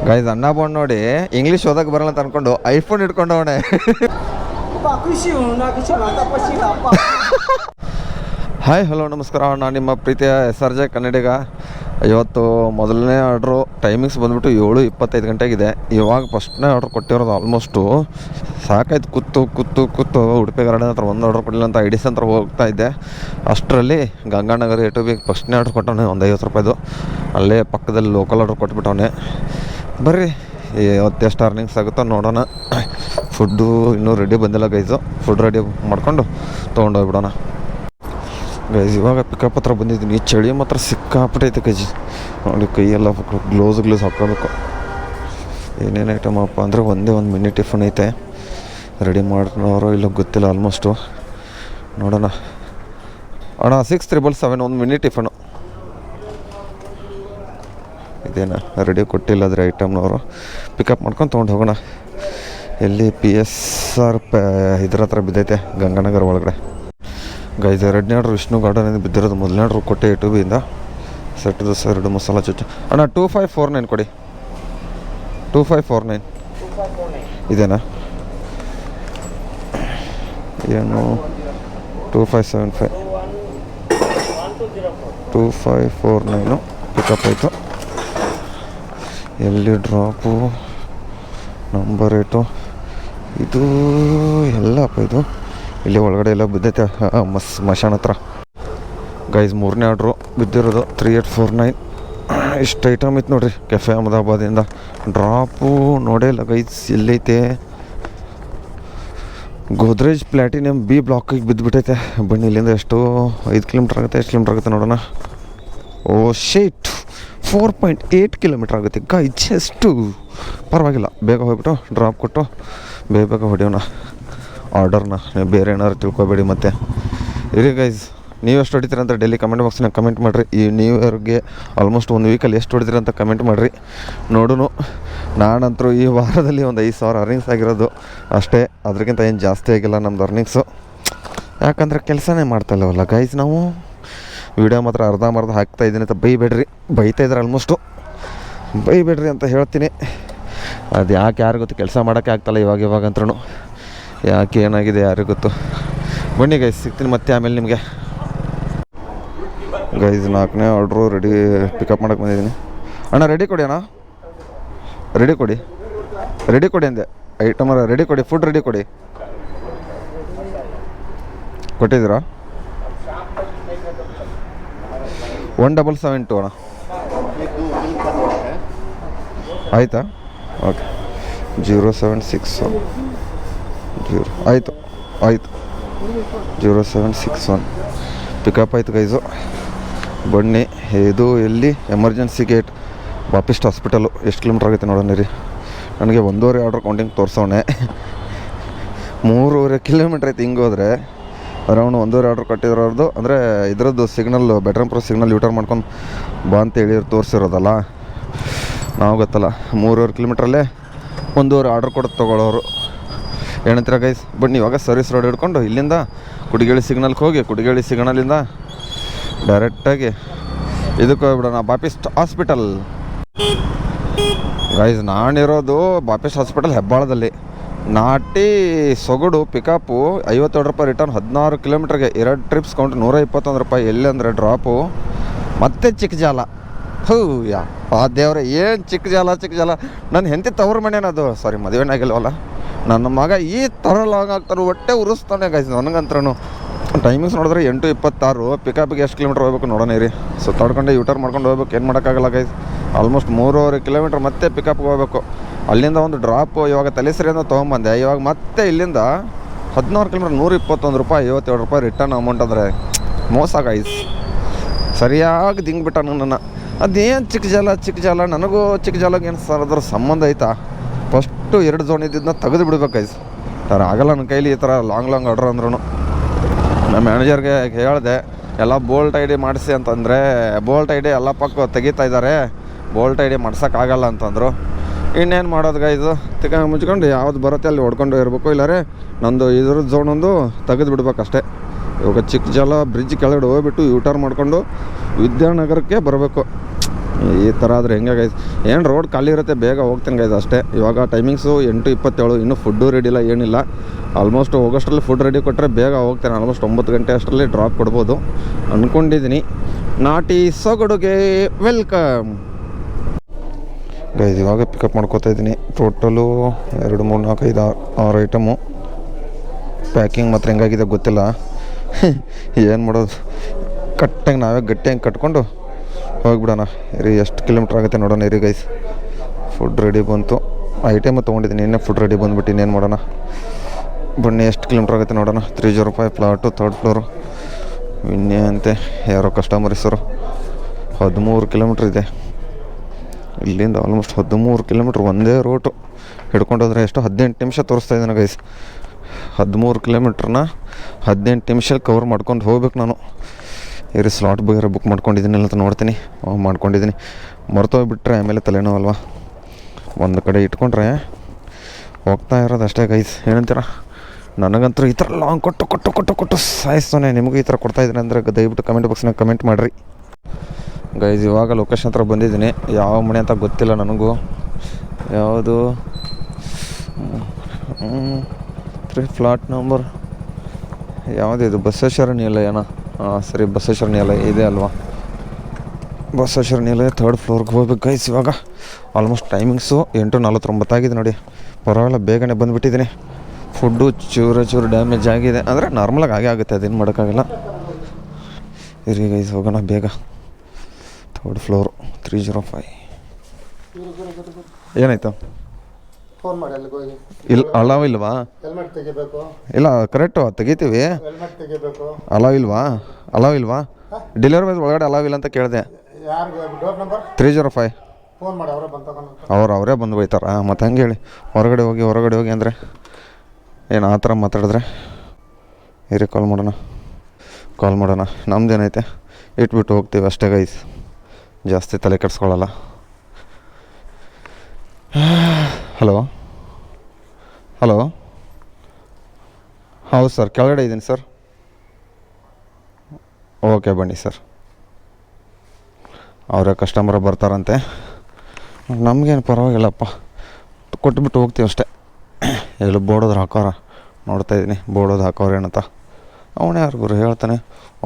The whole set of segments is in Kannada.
ಗೈಸ್ ಅಣ್ಣ ಬಂದು ನೋಡಿ ಇಂಗ್ಲೀಷ್ ಓದಕ್ಕೆ ಬರಲ್ಲ ಅಂತ ಅನ್ಕೊಂಡು ಐಫೋನ್ ಇಟ್ಕೊಂಡವಣೆ. ಹಾಯ್ ಹಲೋ ನಮಸ್ಕಾರ, ನಾನು ನಿಮ್ಮ ಪ್ರೀತಿಯ SRJ ಕನ್ನಡಿಗ. ಇವತ್ತು ಮೊದಲನೇ ಆರ್ಡ್ರು ಟೈಮಿಂಗ್ಸ್ ಬಂದುಬಿಟ್ಟು 7:25 ಗಂಟೆಗಿದೆ. ಇವಾಗ ಫಸ್ಟ್ನೇ ಆರ್ಡ್ರ್ ಕೊಟ್ಟಿರೋದು. ಆಲ್ಮೋಸ್ಟು ಸಾಕಾಯ್ತು ಕೂತು ಉಡುಪಿ ಗಾರ್ಡನ್ ಹತ್ರ ಒಂದು ಆರ್ಡ್ರ್ ಕೊಡಲಿಲ್ಲ ಅಂತ IDC ಹತ್ರ ಹೋಗ್ತಾ ಇದ್ದೆ. ಅಷ್ಟರಲ್ಲಿ ಗಂಗಾನಗರ A2B ಫಸ್ಟ್ನೇ ಆರ್ಡ್ರ್ ಕೊಟ್ಟವನೆ ಒಂದು 50 ರೂಪಾಯಿದು. ಅಲ್ಲೇ ಪಕ್ಕದಲ್ಲಿ ಲೋಕಲ್ ಆರ್ಡ್ರ್ ಕೊಟ್ಬಿಟ್ಟವನೆ. ಬರ್ರಿ ಇವತ್ತು ಎಷ್ಟು ಅರ್ನಿಂಗ್ಸ್ ಆಗುತ್ತೋ ನೋಡೋಣ. ಫುಡ್ಡು ಇನ್ನೂ ರೆಡಿ ಬಂದಿಲ್ಲ ಗೈಸು. ಫುಡ್ ರೆಡಿ ಮಾಡ್ಕೊಂಡು ತೊಗೊಂಡೋಗ್ಬಿಡೋಣ ಗೈಸ್. ಇವಾಗ ಪಿಕಪ್ ಹತ್ರ ಬಂದಿದ್ದೀನಿ. ಚಳಿ ಮಾತ್ರ ಸಿಕ್ಕಾಪಟ್ಟೈತೆ ಗೈಸ್. ನೋಡಿ ಕೈಯೆಲ್ಲ ಗ್ಲೌಸ್ ಹಾಕ್ಕೋಬೇಕು. ಏನೇನು ಐಟಮ್ ಅಪ್ಪ ಅಂದರೆ ಒಂದೇ ಒಂದು ಮಿನಿ ಟಿಫನ್ ಐತೆ. ರೆಡಿ ಮಾಡೋರೋ ಇಲ್ಲ ಗೊತ್ತಿಲ್ಲ. ಆಲ್ಮೋಸ್ಟು ನೋಡೋಣ. ಅಣ್ಣ 6377 ಒಂದು ಮಿನಿ ಟಿಫನು ಇದೇನಾ ರೆಡಿ ಕೊಟ್ಟಿಲ್ಲ ಆದರೆ ಐಟಮ್ನವರು. ಪಿಕಪ್ ಮಾಡ್ಕೊಂಡು ತೊಗೊಂಡು ಹೋಗೋಣ. ಎಲ್ಲಿ PSR ಇದ್ರ ಹತ್ರ ಬಿದ್ದೈತೆ ಗಂಗಾನಗರ ಒಳಗಡೆ ಗೈಸ್. ಎರಡನೇ ಆರ್ಡ್ರು ವಿಷ್ಣು ಗಾರ್ಡನಿಂದ ಬಿದ್ದಿರೋದು. ಮೊದಲನೇ ಆರ್ಡ್ರು ಕೊಟ್ಟೆ A2B ಇಂದ. ಸೆಟ್ ದೋಸೆ 2 ಮಸಾಲ ಚುಚ್ಚು. ಅಣ್ಣ 2549 ಕೊಡಿ. 2549 ಇದೇನಾ? ಏನು 2575 2549 ಪಿಕಪ್ ಆಯಿತು. ಎಲ್ಲಿ ಡ್ರಾಪು ನಂಬರ್ 8 ಇದು ಎಲ್ಲಪ್ಪ ಇದು ಇಲ್ಲಿ ಒಳಗಡೆ ಎಲ್ಲ ಬಿದ್ದೈತೆ ಮಶಾನ್ ಹತ್ರ ಗೈಸ್. ಮೂರನೇ ಆರ್ಡ್ರು ಬಿದ್ದಿರೋದು 3849. ಇಷ್ಟು ಐಟಮ್ ಇತ್ತು ನೋಡ್ರಿ. ಕೆಫೆ ಅಹಮದಾಬಾದಿಂದ. ಡ್ರಾಪು ನೋಡೇ ಇಲ್ಲ ಗೈಸ್ ಎಲ್ಲೈತೆ. ಗೋದ್ರೇಜ್ ಪ್ಲಾಟಿನಿಯಮ್ B ಬ್ಲಾಕಿಗೆ ಬಿದ್ದುಬಿಟ್ಟೈತೆ. ಬನ್ನಿ ಇಲ್ಲಿಂದ ಎಷ್ಟು 5 ಕಿಲೋಮೀಟ್ರ್ ಆಗುತ್ತೆ. ಎಷ್ಟು ಕಿಲೋಮೀಟ್ರ್ ಆಗುತ್ತೆ ನೋಡೋಣ. ಓ ಶೇಟ್ 4.8 ಕಿಲೋಮೀಟ್ರ್ ಆಗುತ್ತೆ ಗೈಸ್. ಎಷ್ಟು ಪರವಾಗಿಲ್ಲ. ಬೇಗ ಹೋಗ್ಬಿಟ್ಟು ಡ್ರಾಪ್ ಕೊಟ್ಟು ಬೇಗ ಹೊಡೆಯೋಣ ಆರ್ಡರ್ನ. ನೀವು ಬೇರೆ ಏನಾದ್ರು ತಿಳ್ಕೊಬೇಡಿ. ಮತ್ತು ಇರಿ ಗೈಸ್, ನೀವು ಎಷ್ಟು ಹೊಡಿತೀರ ಅಂತ ಡೈಲಿ ಕಮೆಂಟ್ ಬಾಕ್ಸ್ನಾಗ ಕಮೆಂಟ್ ಮಾಡಿರಿ. ಈ ನ್ಯೂ ಇಯರ್ಗೆ ಆಲ್ಮೋಸ್ಟ್ ಒಂದು ವೀಕಲ್ಲಿ ಎಷ್ಟು ಹೊಡಿತೀರ ಅಂತ ಕಮೆಂಟ್ ಮಾಡಿರಿ. ನೋಡೋಣ. ನಾನಂತರೂ ಈ ವಾರದಲ್ಲಿ ಒಂದು 5,000 ಅರ್ನಿಂಗ್ಸ್ ಆಗಿರೋದು ಅಷ್ಟೇ. ಅದಕ್ಕಿಂತ ಏನು ಜಾಸ್ತಿ ಆಗಿಲ್ಲ ನಮ್ದು ಅರ್ನಿಂಗ್ಸು. ಯಾಕಂದರೆ ಕೆಲಸನೇ ಮಾಡ್ತಾಯಿಲ್ಲವಲ್ಲ ಗೈಸ್ ನಾವು. ವೀಡಿಯೋ ಮಾತ್ರ ಅರ್ಧಂಬರ್ಧ ಹಾಕ್ತಾಯಿದ್ದೀನಿ ಅಂತ ಬೈತಾಯಿದ್ರೆ ಆಲ್ಮೋಸ್ಟು. ಬೈಬೇಡ್ರಿ ಅಂತ ಹೇಳ್ತೀನಿ. ಅದು ಯಾಕೆ ಯಾರು ಗೊತ್ತು. ಕೆಲಸ ಮಾಡೋಕ್ಕೆ ಆಗ್ತಾಯಿಲ್ಲ ಇವಾಗಂದ್ರೂ. ಯಾಕೆ ಏನಾಗಿದೆ ಯಾರಿಗೂ ಗೊತ್ತು. ಬನ್ನಿ ಗೈಸ್, ಸಿಗ್ತೀನಿ ಮತ್ತೆ ಆಮೇಲೆ ನಿಮಗೆ. ಗೈಸ್ 4ನೇ ಆರ್ಡ್ರು ರೆಡಿ ಪಿಕಪ್ ಮಾಡೋಕ್ಕೆ ಬಂದಿದ್ದೀನಿ. ಅಣ್ಣ ರೆಡಿ ಕೊಡಿ. ಅಣ್ಣ ರೆಡಿ ಕೊಡಿ ಅಂದೆ. ಐಟಮ್ ರೆಡಿ ಕೊಡಿ. ಫುಡ್ ರೆಡಿ ಕೊಡಿ. ಕೊಟ್ಟಿದ್ದೀರಾ? 1772 ಅಣ್ಣ. ಆಯಿತಾ? ಓಕೆ 0761 ಆಯಿತು 0761 ಪಿಕಪ್ ಆಯಿತು ಗೈಸು. ಬನ್ನಿ. ಇದು ಎಲ್ಲಿ ಎಮರ್ಜೆನ್ಸಿ ಗೇಟ್ ಬಾಪಿಸ್ಟ್ ಹಾಸ್ಪಿಟಲು. ಎಷ್ಟು ಕಿಲೋಮೀಟ್ರ್ ಆಗುತ್ತೆ ನೋಡೋಣ ರೀ. ನನಗೆ 1.5 ಆರ್ಡ್ರ್ ಕೌಂಟಿಂಗ್ ತೋರಿಸೋಣೆ. 3.5 ಕಿಲೋಮೀಟ್ರ್ ಐತೆ. ಹಿಂಗೆ ಹೋದರೆ ಅರೌಂಡ್ 1.5 ಆರ್ಡ್ರ್ ಕಟ್ಟಿರೋದು. ಅಂದರೆ ಇದರದ್ದು ಸಿಗ್ನಲ್ ಬೆಟ್ರಮ್ ಪ್ರೋ ಸಿಗ್ನಲ್ ಯೂಟರ್ನ್ ಮಾಡ್ಕೊಂಡು ಬಾ ಅಂತ ಹೇಳಿ ತೋರಿಸಿರೋದಲ್ಲ. ನಾವು ಗೊತ್ತಲ್ಲ 3.5 ಕಿಲೋಮೀಟ್ರಲ್ಲೇ 1.5 ಆರ್ಡ್ರ್ ಕೊಡೋದು ತೊಗೊಳ್ಳೋರು. ಏನಂತೀರ ಗೈಸ್? ಬನ್ನಿ ಇವಾಗ ಸರ್ವಿಸ್ ರೋಡ್ ಹಿಡ್ಕೊಂಡು ಇಲ್ಲಿಂದ ಕುಡಿಗೇಳಿ ಸಿಗ್ನಲ್ಗೆ ಹೋಗಿ ಕುಡಿಗೇಳಿ ಸಿಗ್ನಲಿಂದ ಡೈರೆಕ್ಟಾಗಿ ಇದಕ್ಕೆ ಹೋಗ್ಬಿಡೋಣ ಬಾಪಿಸ್ಟ್ ಹಾಸ್ಪಿಟಲ್. ಗೈಸ್ ನಾನಿರೋದು ಬಾಪಿಸ್ಟ್ ಹಾಸ್ಪಿಟಲ್ ಹೆಬ್ಬಾಳದಲ್ಲಿ. ನಾಟಿ ಸೊಗಡು ಪಿಕಪ್ಪು 57 ರೂಪಾಯಿ. ರಿಟರ್ನ್ 16 ಕಿಲೋಮೀಟ್ರಿಗೆ 2 ಟ್ರಿಪ್ಸ್ ಕೌಂಟ್ 121 ರೂಪಾಯಿ. ಎಲ್ಲಿ ಅಂದರೆ ಡ್ರಾಪು ಮತ್ತೆ ಚಿಕ್ಕ ಜಾಲ. ಆ ದೇವ್ರೆ ಏನು ಚಿಕ್ಕ ಜಾಲ. ನನ್ನ ಹೆಂಡತಿ ತವ್ರ ಮನೇನದು. ಸಾರಿ ಮದುವೆನೇ ಆಗಿಲ್ವಲ್ಲ. ನನ್ನ ಮಗ ಈ ಥರ ಲಾಂಗ್ ಆಗ್ತಾರೆ. ಹೊಟ್ಟೆ ಉರಿಸ್ತಾನೆ ಗೈಸ್ ನನಗಂತ್ರನು. ಟೈಮಿಂಗ್ಸ್ ನೋಡಿದ್ರೆ 8:26. ಪಿಕಪ್ಗೆ ಎಷ್ಟು ಕಿಲೋಮೀಟ್ರ್ ಹೋಗ್ಬೇಕು ನೋಡೋಣ ಇರಿ. ಸುತ್ತಾಡ್ಕೊಂಡೆ ಯೂಟರ್ನ್ ಮಾಡ್ಕೊಂಡು ಹೋಗ್ಬೇಕು. ಏನು ಮಾಡೋಕ್ಕಾಗಲ್ಲ ಗೈಸ್. ಆಲ್ಮೋಸ್ಟ್ 3.5 ಕಿಲೋಮೀಟ್ರ್ ಮತ್ತೆ ಪಿಕಪ್ಗೆ ಹೋಗ್ಬೇಕು. ಅಲ್ಲಿಂದ ಒಂದು ಡ್ರಾಪು ಇವಾಗ ತಲೆಸರಿಯಿಂದ ತೊಗೊಂಬಂದೆ. ಇವಾಗ ಮತ್ತೆ ಇಲ್ಲಿಂದ 16 ಕಿಲೋಮೀಟ್ರ್ 121 ರೂಪಾಯಿ 57 ರೂಪಾಯಿ ರಿಟರ್ನ್ ಅಮೌಂಟ್. ಅಂದರೆ ಮೋಸ ಗೈಸ್. ಸರಿಯಾಗಿ ದಿಂಗ್ಬಿಟ್ಟ ನನ್ನನ್ನು. ಅದೇನು ಚಿಕ್ಕ ಜಾಲ ನನಗೂ ಚಿಕ್ಕ ಜಾಲಗೆ ಏನು ಸರ್ ಅದ್ರ ಸಂಬಂಧ ಐತಾ? ಫಸ್ಟು 2 ಝೋನ್ ಇದ್ದಿದ್ದನ್ನ ತೆಗೆದು ಬಿಡ್ಬೇಕು ಗೈಸ್. ಆಗಲ್ಲ ನನ್ನ ಕೈಲಿ ಈ ಥರ ಲಾಂಗ್ ಆರ್ಡ್ರ್ ಅಂದ್ರೂ. ನಮ್ಮ ಮ್ಯಾನೇಜರ್ಗೆ ಹೇಳಿದೆ ಎಲ್ಲ ಬೋಲ್ಟ್ ID ಮಾಡಿಸಿ ಅಂತಂದರೆ ಬೋಲ್ಟ್ ID ಎಲ್ಲ ಪಕ್ಕ ತೆಗಿತಾ ಇದ್ದಾರೆ. ಬೋಲ್ಟ್ ID ಮಾಡ್ಸೋಕ್ಕಾಗಲ್ಲ ಅಂತಂದರು. ಇನ್ನೇನು ಮಾಡೋದು ಗೈಸು? ಮುಚ್ಕೊಂಡು ಯಾವ್ದು ಬರುತ್ತೆ ಅಲ್ಲಿ ಹೊಡ್ಕೊಂಡು ಇರಬೇಕು. ಇಲ್ಲಾರೆ ನಂದು ಇದ್ರ ಝೋನ್ ಒಂದು ತೆಗೆದು ಬಿಡ್ಬೇಕು ಅಷ್ಟೇ. ಇವಾಗ ಚಿಕ್ಕ ಜಾಲ ಬ್ರಿಡ್ಜ್ ಕೆಳಗಡೆ ಹೋಗ್ಬಿಟ್ಟು ಯೂಟರ್ನ್ ಮಾಡಿಕೊಂಡು ವಿದ್ಯಾನಗರಕ್ಕೆ ಬರಬೇಕು. ಈ ಥರ ಆದರೆ ಹೆಂಗೆ ಗೈಸ್, ಏನು ರೋಡ್ ಖಾಲಿ ಇರುತ್ತೆ ಬೇಗ ಹೋಗ್ತೀನಿ ಗೈಸ್ ಅಷ್ಟೇ. ಇವಾಗ ಟೈಮಿಂಗ್ಸು 8:27, ಇನ್ನೂ ಫುಡ್ಡು ರೆಡಿ ಇಲ್ಲ ಏನಿಲ್ಲ. ಆಲ್ಮೋಸ್ಟ್ ಹೋಗೋಷ್ಟರಲ್ಲಿ ಫುಡ್ ರೆಡಿ ಕೊಟ್ಟರೆ ಬೇಗ ಹೋಗ್ತೇನೆ. ಆಲ್ಮೋಸ್ಟ್ 9 ಗಂಟೆ ಅಷ್ಟರಲ್ಲಿ ಡ್ರಾಪ್ ಕೊಡ್ಬೋದು ಅಂದ್ಕೊಂಡಿದ್ದೀನಿ. ನಾಟಿ ಸೊಗಡುಗೆ ವೆಲ್ಕಮ್ ಗೈಸ್. ಇವಾಗ ಪಿಕಪ್ ಮಾಡ್ಕೋತಾ ಇದ್ದೀನಿ. Total 2, 3, 4, 5, 6 item. ಪ್ಯಾಕಿಂಗ್ ಮಾತ್ರ ಹೆಂಗಾಗಿದೆ ಗೊತ್ತಿಲ್ಲ. ಏನು ಮಾಡೋದು, ಕಟ್ಟಂಗೆ ನಾವೇ ಗಟ್ಟಿಯಾಗಿ ಕಟ್ಕೊಂಡು ಹೋಗಿಬಿಡೋಣ ರೀ. ಎಷ್ಟು ಕಿಲೋಮೀಟ್ರ್ ಆಗುತ್ತೆ ನೋಡೋಣ ರೀ ಗೈಸ್. ಫುಡ್ ರೆಡಿ ಬಂತು, ಐಟಮು ತೊಗೊಂಡಿದ್ದೀನಿ. ಇನ್ನೇ ಫುಡ್ ರೆಡಿ ಬಂದುಬಿಟ್ಟು ಇನ್ನೇನು ಮಾಡೋಣ ಬನ್ನಿ. ಎಷ್ಟು ಕಿಲೋಮೀಟ್ರ್ ಆಗುತ್ತೆ ನೋಡೋಣ. 305 ಪ್ಲಾಟು, 3rd ಫ್ಲೋರು. ಇನ್ನೇ ಅಂತೆ ಯಾರೋ ಕಸ್ಟಮರ್ ಹೆಸರು. 13 ಕಿಲೋಮೀಟ್ರ್ ಇದೆ ಇಲ್ಲಿಂದ. ಆಲ್ಮೋಸ್ಟ್ 13 ಕಿಲೋಮೀಟ್ರ್ ಒಂದೇ ರೂಟು ಹಿಡ್ಕೊಂಡೋದ್ರೆ ಎಷ್ಟು 18 ನಿಮಿಷ ತೋರಿಸ್ತಾ ಇದ್ದಾನೆ ಗೈಸ್. 13 ಕಿಲೋಮೀಟ್ರನ್ನ 18 ನಿಮಿಷದಲ್ಲಿ ಕವರ್ ಮಾಡ್ಕೊಂಡು ಹೋಗ್ಬೇಕು ನಾನು. ಇರಿ ಸ್ಲಾಟ್ ಬೇರೆ ಬುಕ್ ಮಾಡ್ಕೊಂಡಿದ್ದೀನಿ ಅಂತ ನೋಡ್ತೀನಿ. ಮಾಡ್ಕೊಂಡಿದ್ದೀನಿ, ಮರ್ತೋಗ್ಬಿಟ್ರೆ ಆಮೇಲೆ ತಲೆನೋವಲ್ವ. ಒಂದು ಕಡೆ ಇಟ್ಕೊಂಡ್ರೆ ಹೋಗ್ತಾ ಇರೋದು ಅಷ್ಟೇ ಗೈಸ್. ಏನಂತೀರ? ನನಗಂತೂ ಈ ಥರ ಲಾಂಗ್ ಕೊಟ್ಟು ಸಾಯಿಸ್ತಾನೆ. ನಿಮಗೂ ಈ ಥರ ಕೊಡ್ತಾಯಿದ್ದೀನಿ ಅಂದರೆ ದಯವಿಟ್ಟು ಕಮೆಂಟ್ ಬಾಕ್ಸ್ನಾಗ ಕಮೆಂಟ್ ಮಾಡಿರಿ ಗೈಸ್. ಇವಾಗ ಲೊಕೇಶನ್ ಹತ್ರ ಬಂದಿದ್ದೀನಿ. ಯಾವ ಮನೆ ಅಂತ ಗೊತ್ತಿಲ್ಲ ನನಗೂ. ಯಾವುದು ಫ್ಲಾಟ್ ನಂಬರ್ ಯಾವುದಿದು? ಬಸವೇಶ್ವರ ನಿಲಯನ? ಹಾಂ ಸರಿ, ಬಸವೇಶ್ವರ ನಿಲಯ ಇದೆ ಅಲ್ವಾ? ಬಸವೇಶ್ವರ ನಿಲಯ 3rd ಫ್ಲೋರ್ಗೆ ಹೋಗ್ಬೇಕು ಗೈಸ್. ಇವಾಗ ಆಲ್ಮೋಸ್ಟ್ ಟೈಮಿಂಗ್ಸು 8:49 ಆಗಿದೆ ನೋಡಿ. ಪರವಾಗಿಲ್ಲ, ಬೇಗನೆ ಬಂದುಬಿಟ್ಟಿದ್ದೀನಿ. ಫುಡ್ಡು ಚೂರು ಡ್ಯಾಮೇಜ್ ಆಗಿದೆ ಅಂದರೆ ನಾರ್ಮಲಾಗಿ ಆಗೇ ಆಗುತ್ತೆ, ಅದೇನು ಮಾಡೋಕ್ಕಾಗಲ್ಲ. ಇರಿ ಗೈಸ್ ಹೋಗೋಣ ಬೇಗ. 3rd floor 305. ಏನಾಯ್ತು? ಫೋನ್ ಮಾಡಿ ಅಲ್ಲಿಗೆ ಹೋಗಿ. ಇಲ್ಲ ಅಲಾವ್ ಇಲ್ವಾ? ಹೆಲ್ಮೆಟ್ ತೆಗಿಬೇಕು. ಇಲ್ಲ ಕರೆಕ್ಟು ತೆಗಿತೀವಿ. ಹೆಲ್ಮೆಟ್ ತೆಗಿಬೇಕು. ಅಲಾವ್ ಇಲ್ವಾ? ಡೆಲಿವರಿ ಬಾಯ್ ಒಳಗಡೆ ಅಲಾವ್ ಇಲ್ಲ ಅಂತ ಕೇಳಿದೆ. ಯಾರಿಗೆ? Door number 305. ಫೋನ್ ಮಾಡಿ, ಅವರೇ ಬಂದು ತಗೊಂಡು. ಅವರೇ ಬಂದು ಹೋಯ್ತಾರ? ಮತ್ತು ಹಂಗೆ ಹೇಳಿ ಹೊರಗಡೆ ಹೋಗಿ ಅಂದರೆ ಏನು ಆ ಥರ ಮಾತಾಡಿದ್ರೆ. ಇರಿ ಕಾಲ್ ಮಾಡೋಣ. ನಮ್ದೇನೈತೆ ಇಟ್ಬಿಟ್ಟು ಹೋಗ್ತೀವಿ ಅಷ್ಟೇ ಗೈಸ್. ಜಾಸ್ತಿ ತಲೆ ಕೆಡಿಸ್ಕೊಳ್ಳಲ್ಲ. ಹಲೋ ಹೌದು ಸರ್, ಕೆಳಗಡೆ ಇದ್ದೀನಿ ಸರ್. ಓಕೆ ಬನ್ನಿ ಸರ್. ಅವರೇ ಕಸ್ಟಮರ್ ಬರ್ತಾರಂತೆ. ನಮಗೇನು ಪರವಾಗಿಲ್ಲಪ್ಪ, ಕೊಟ್ಬಿಟ್ಟು ಹೋಗ್ತೀವಿ ಅಷ್ಟೇ. ಎಲ್ಲ ಬೋರ್ಡೋದು ಹಾಕೋರ ನೋಡ್ತಾಯಿದ್ದೀನಿ. ಬೋರ್ಡೋದು ಹಾಕೋರೇನಂತ ಅವನೇ ಯಾರಿಗೂ ಹೇಳ್ತಾನೆ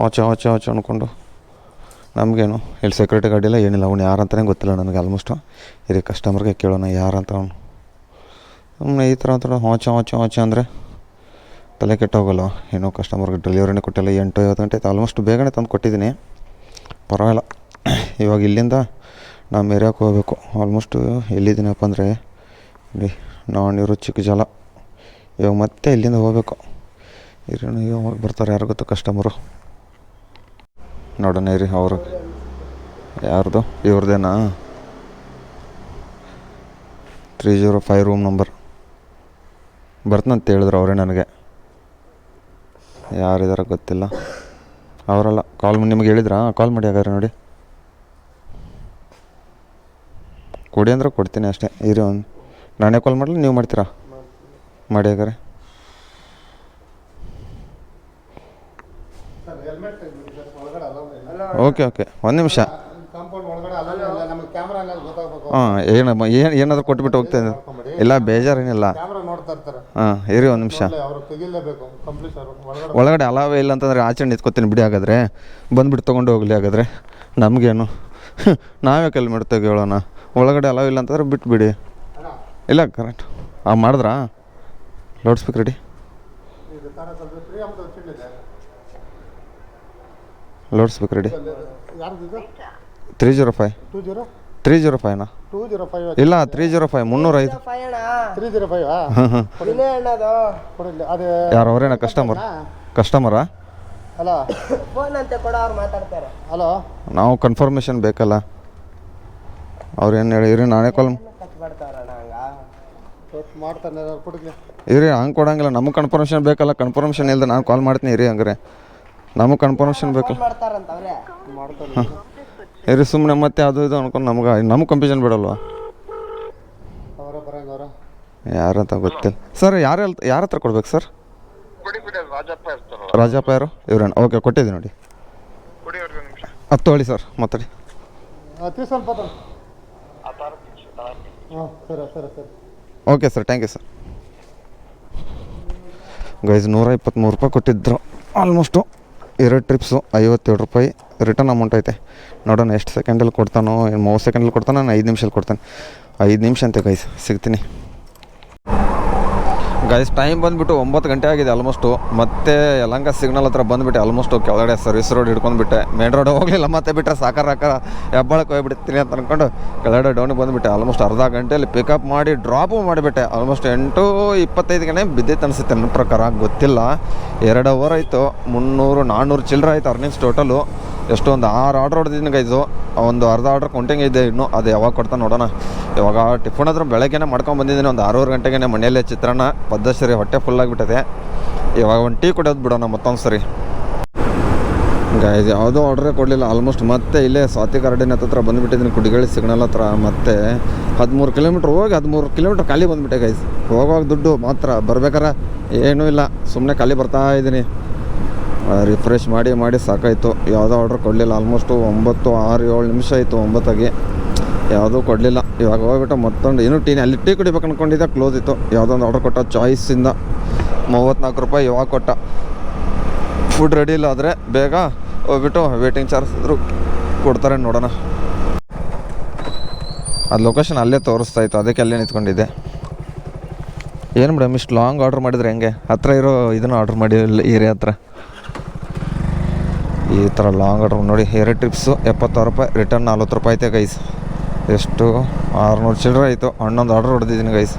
ಆಚೆ ಅಂದ್ಕೊಂಡು. ನಮಗೇನು ಇಲ್ಲಿ ಸೆಕ್ಯೂರಿಟಿ ಗಾರ್ಡ್ ಇಲ್ಲ ಏನಿಲ್ಲ. ಅವ್ನು ಯಾರಂತಲೇ ಗೊತ್ತಿಲ್ಲ ನನಗೆ ಆಲ್ಮೋಸ್ಟು. ಇಲ್ಲಿ ಕಸ್ಟಮರ್ಗೆ ಕೇಳೋಣ ಯಾರಂತ. ಅವನು ಸುಮ್ಮನೆ ಈ ಥರ ಆಚೆ ಅಂದರೆ ತಲೆ ಕೆಟ್ಟೋಗಲ್ಲ. ಏನೋ ಕಸ್ಟಮರ್ಗೆ ಡೆಲಿವರಿನೇ ಕೊಟ್ಟಿಲ್ಲ. 8:50 ಗಂಟೆ ಆಯ್ತು. ಆಲ್ಮೋಸ್ಟ್ ಬೇಗನೆ ತಂದು ಕೊಟ್ಟಿದ್ದೀನಿ, ಪರವಾಗಿಲ್ಲ. ಇವಾಗ ಇಲ್ಲಿಂದ ನಮ್ಮ ಏರಿಯಾಕ್ಕೆ ಹೋಗಬೇಕು. ಆಲ್ಮೋಸ್ಟು ಎಲ್ಲಿದ್ದೀನಪ್ಪ ಅಂದರೆ ಇಲ್ಲಿ ನಾನಿರೋ ಚಿಕ್ಕಜಾಲ. ಇವಾಗ ಮತ್ತೆ ಇಲ್ಲಿಂದ ಹೋಗಬೇಕು. ಇವಾಗ ಬರ್ತಾರೆ ಯಾರು ಗೊತ್ತು ಕಸ್ಟಮರು. ನೋಡೋಣ ಇರಿ. ಅವರು ಯಾರ್ದು? ಇವ್ರದ್ದೇನಾ? 305 ರೂಮ್ ನಂಬರ್ ಬರ್ತಂತ ಹೇಳಿದ್ರು ಅವರೇ ನನಗೆ. ಯಾರಿದಾರ ಗೊತ್ತಿಲ್ಲ. ಅವರಲ್ಲ. ನಿಮಗೆ ಹೇಳಿದ್ರಾ? ಕಾಲ್ ಮಾಡಿ ಹಾಗಾದ್ರೆ ನೋಡಿ. ಕೊಡಿ ಅಂದ್ರೆ ಕೊಡ್ತೀನಿ ಅಷ್ಟೇ. ಇರಿ ನಾನೇ ಕಾಲ್ ಮಾಡಲಿ, ನೀವು ಮಾಡ್ತೀರಾ? ಮಾಡಿ ಹಾಗಾದ್ರೆ. ಓಕೆ ಒಂದು ನಿಮಿಷ. ಹಾಂ ಏನಾದರೂ ಕೊಟ್ಬಿಟ್ಟು ಹೋಗ್ತಾಯಿದ್ದೆ. ಇಲ್ಲ ಬೇಜಾರೇನಿಲ್ಲ. ಹಾಂ ಇರಿ ಒಂದು ನಿಮಿಷ. ಒಳಗಡೆ ಅಲಾವೇ ಇಲ್ಲ ಅಂತಂದರೆ ಆಚೆ ನಿಂತ್ಕೊತೀನಿ ಬಿಡಿ. ಹಾಗಾದರೆ ಬಂದುಬಿಟ್ಟು ತೊಗೊಂಡು ಹೋಗಲಿ. ಹಾಗಾದರೆ ನಮಗೇನು, ನಾವೇ ಹೆಲ್ಮೆಟ್ ತೆಗಿಯೋಣ. ಒಳಗಡೆ ಅಲಾವ್ ಇಲ್ಲ ಅಂತಂದ್ರೆ ಬಿಟ್ಬಿಡಿ. ಇಲ್ಲ ಕರೆಕ್ಟ್ ಮಾಡಿದ್ರಾ? Loud speaker ready? Loud speaker ready? 305ನಾ? ಇಲ್ಲ 305 305. ಯಾರು ಅವರೇನಾ ಕಸ್ಟಮರಾ? ನಾವು ಕನ್ಫರ್ಮೇಷನ್ ಬೇಕಲ್ಲ. ಅವ್ರೇನು ಹೇಳಿರಿ? ನಾನೇ ಕಾಲ್ ಇರಿ. ಹಂಗೆ ಕೊಡಂಗಿಲ್ಲ. ನಮಗೆ ಕನ್ಫರ್ಮೇಷನ್ ಬೇಕಲ್ಲ. ಕನ್ಫರ್ಮೇಷನ್ ಇಲ್ಲದೆ ನಾನು ಕಾಲ್ ಮಾಡ್ತೀನಿ ಇರಿ. ಹಂಗಾರೆ ನಮಗೆ ಕನ್ಫರ್ಮೇಷನ್ ಬೇಕಲ್ಲ. ಹಾಂ ಇರಿ ಸುಮ್ಮನೆ ಮತ್ತೆ ಅದು ಇದು ಅನ್ಕೊಂಡು ನಮಗೆ ಕನ್ಫ್ಯೂಷನ್ ಬಿಡಲ್ವಾ? ಯಾರಂತ ಗೊತ್ತಿಲ್ಲ ಸರ್. ಯಾರ ಹತ್ರ ಕೊಡ್ಬೇಕು ಸರ್? ರಾಜಪ್ಪ ಯಾರು? ಇವ್ರೇನು? ಓಕೆ ಕೊಟ್ಟಿದ್ದೀನಿ ನೋಡಿ. 10 ಹೇಳಿ ಸರ್ ಮಾತಾಡಿ. ಸ್ವಲ್ಪ ಹಾಂ ಸರಿ ಸರಿ ಸರಿ okay sir, thank you sir. Guys 123 ರೂಪಾಯಿ ಕೊಟ್ಟಿದ್ರು. ಆಲ್ಮೋಸ್ಟು 2 ಟ್ರಿಪ್ಸು 57 ರೂಪಾಯಿ ರಿಟರ್ನ್ ಅಮೌಂಟ್ ಐತೆ. ನೋಡೋಣ ಎಷ್ಟು ಸೆಕೆಂಡಲ್ಲಿ ಕೊಡ್ತಾನೋ, 30 ಸೆಕೆಂಡಲ್ಲಿ ಕೊಡ್ತಾನೋ, ನಾನು 5 ನಿಮಿಷದಲ್ಲಿ ಕೊಡ್ತಾನೆ. 5 ನಿಮಿಷ ಅಂತೆ ಗೈಸ್, ಸಿಗ್ತೀನಿ ಗೈಸ್. ಟೈಮ್ ಬಂದುಬಿಟ್ಟು 9 ಗಂಟೆ ಆಗಿದೆ ಆಲ್ಮೋಸ್ಟು. ಮತ್ತೆ ಯಲಹಂಕ ಸಿಗ್ನಲ್ ಹತ್ರ ಬಂದುಬಿಟ್ಟೆ. ಆಲ್ಮೋಸ್ಟು ಕೆಳಗಡೆ ಸರ್ವಿಸ್ ರೋಡ್ ಹಿಡ್ಕೊಂಡ್ಬಿಟ್ಟೆ. ಮೇನ್ ರೋಡ್ ಹೋಗಲಿಲ್ಲ, ಮತ್ತೆ ಬಿಟ್ಟರೆ ಸಾಕಾರ ಹೆಬ್ಬಾಳಕ್ಕೆ ಹೋಗ್ಬಿಡ್ತೀನಿ ಅಂತ ಅಂದ್ಕೊಂಡು ಕೆಳಗಡೆ ಡೌನಿಗೆ ಬಂದುಬಿಟ್ಟೆ. ಆಲ್ಮೋಸ್ಟ್ ಅರ್ಧ ಗಂಟೆಯಲ್ಲಿ ಪಿಕಪ್ ಮಾಡಿ ಡ್ರಾಪು ಮಾಡಿಬಿಟ್ಟೆ. ಆಲ್ಮೋಸ್ಟ್ 8:25ಗೆ ಬಿದ್ದಿತ್ತು ಅನಿಸುತ್ತೆ ನನ್ನ ಪ್ರಕಾರ, ಗೊತ್ತಿಲ್ಲ. 2 ಅವರ್ ಆಯಿತು. 300-400 ಚಿಲ್ಲರೆ ಆಯಿತು ಅರ್ನಿಂಗ್ಸ್ ಟೋಟಲು. ಎಷ್ಟೊಂದು 6 ಆರ್ಡ್ರ್ ಹೊಡೆದಿದ್ದೀನಿ ಗೈಸು. ಒಂದು ಅರ್ಧ ಆರ್ಡ್ರ್ ಕೌಂಟಿಂಗ್ ಇದೆ ಇನ್ನೂ, ಅದು ಯಾವಾಗ ಕೊಡ್ತಾನೆ ನೋಡೋಣ. ಇವಾಗ ಟಿಫನ್ ಹತ್ರ ಬೆಳಗ್ಗೆನೇ ಮಾಡ್ಕೊಂಡ್ಬಂದಿದ್ದೀನಿ. ಒಂದು 6:30 ಗಂಟೆಗೆ ಮನೆಯಲ್ಲೇ ಚಿತ್ರಾನ್ನ ಪದ್ದಸರಿ, ಹೊಟ್ಟೆ ಫುಲ್ಲಾಗಿಬಿಟ್ಟದೆ. ಇವಾಗ ಒಂದು ಟೀ ಕುಡಿಯೋದು ಬಿಡೋಣ ಮತ್ತೊಂದು ಸರಿ ಗೈಸ್. ಯಾವುದೋ ಆರ್ಡ್ರೇ ಕೊಡಲಿಲ್ಲ ಆಲ್ಮೋಸ್ಟ್. ಮತ್ತೆ ಇಲ್ಲೇ ಸ್ವಾತಿ ಗಾರ್ಡನ್ ಹತ್ರ ಬಂದುಬಿಟ್ಟಿದ್ದೀನಿ, ಕುಡಿಗಳಿ ಸಿಗ್ನಲ್ ಹತ್ರ. ಮತ್ತೆ 13 ಕಿಲೋಮೀಟ್ರ್ ಹೋಗಿ 13 ಕಿಲೋಮೀಟ್ರ್ ಖಾಲಿ ಬಂದುಬಿಟ್ಟೆ ಗೈಸ್. ಹೋಗುವಾಗ ದುಡ್ಡು ಮಾತ್ರ, ಬರ್ಬೇಕಾರೆ ಏನೂ ಇಲ್ಲ, ಸುಮ್ಮನೆ ಖಾಲಿ ಬರ್ತಾ ಇದ್ದೀನಿ. ರಿಫ್ರೆಶ್ ಮಾಡಿ ಸಾಕಾಯಿತು. ಯಾವುದೋ ಆರ್ಡ್ರ್ ಕೊಡಲಿಲ್ಲ. ಆಲ್ಮೋಸ್ಟು 9:06-7 ನಿಮಿಷ ಆಯಿತು 9 ಯಾವುದೂ ಕೊಡಲಿಲ್ಲ. ಇವಾಗ ಹೋಗ್ಬಿಟ್ಟು ಮತ್ತೊಂದು ಇನ್ನೂ ಅಲ್ಲಿ ಟೀ ಕುಡಿಬೇಕು ಅಂದ್ಕೊಂಡಿದ್ದೆ, ಕ್ಲೋಸ್ ಇತ್ತು. ಯಾವುದೋ ಒಂದು ಆರ್ಡ್ರ್ ಕೊಟ್ಟ ಚಾಯ್ಸಿಂದ 34 ರೂಪಾಯಿ ಇವಾಗ ಕೊಟ್ಟ. ಫುಡ್ ರೆಡಿ ಇಲ್ಲ ಆದರೆ ಬೇಗ ಹೋಗ್ಬಿಟ್ಟು ವೇಟಿಂಗ್ ಚಾರ್ಜ್ ಇದ್ರು ಕೊಡ್ತಾರೆ, ನೋಡೋಣ. ಅದು ಲೊಕೇಶನ್ ಅಲ್ಲೇ ತೋರಿಸ್ತಾ ಇತ್ತು, ಅದಕ್ಕೆ ಅಲ್ಲೇ ನಿಂತ್ಕೊಂಡಿದ್ದೆ. ಏನು ಮೇಡಮ್ ಇಷ್ಟು ಲಾಂಗ್ ಆರ್ಡ್ರ್ ಮಾಡಿದರೆ ಹೆಂಗೆ? ಹತ್ತಿರ ಇರೋ ಇದನ್ನು ಆರ್ಡ್ರ್ ಮಾಡಿ ಏರಿಯಾ ಹತ್ರ ಈ ಥರ ಲಾಂಗ್ ಆರ್ಡ್ರ್ ನೋಡಿ. 2 ಟ್ರಿಪ್ಸು 76 ರೂಪಾಯಿ, ರಿಟರ್ನ್ 40 ರೂಪಾಯಿ ಐತೆ ಗೈಸ್. ಎಷ್ಟು 600 ಚಿಲ್ಲರೆ ಆಯಿತು. ಹನ್ನೊಂದು ಆರ್ಡ್ರ್ ಹೊಡೆದಿದ್ದೀನಿ ಗೈಸು.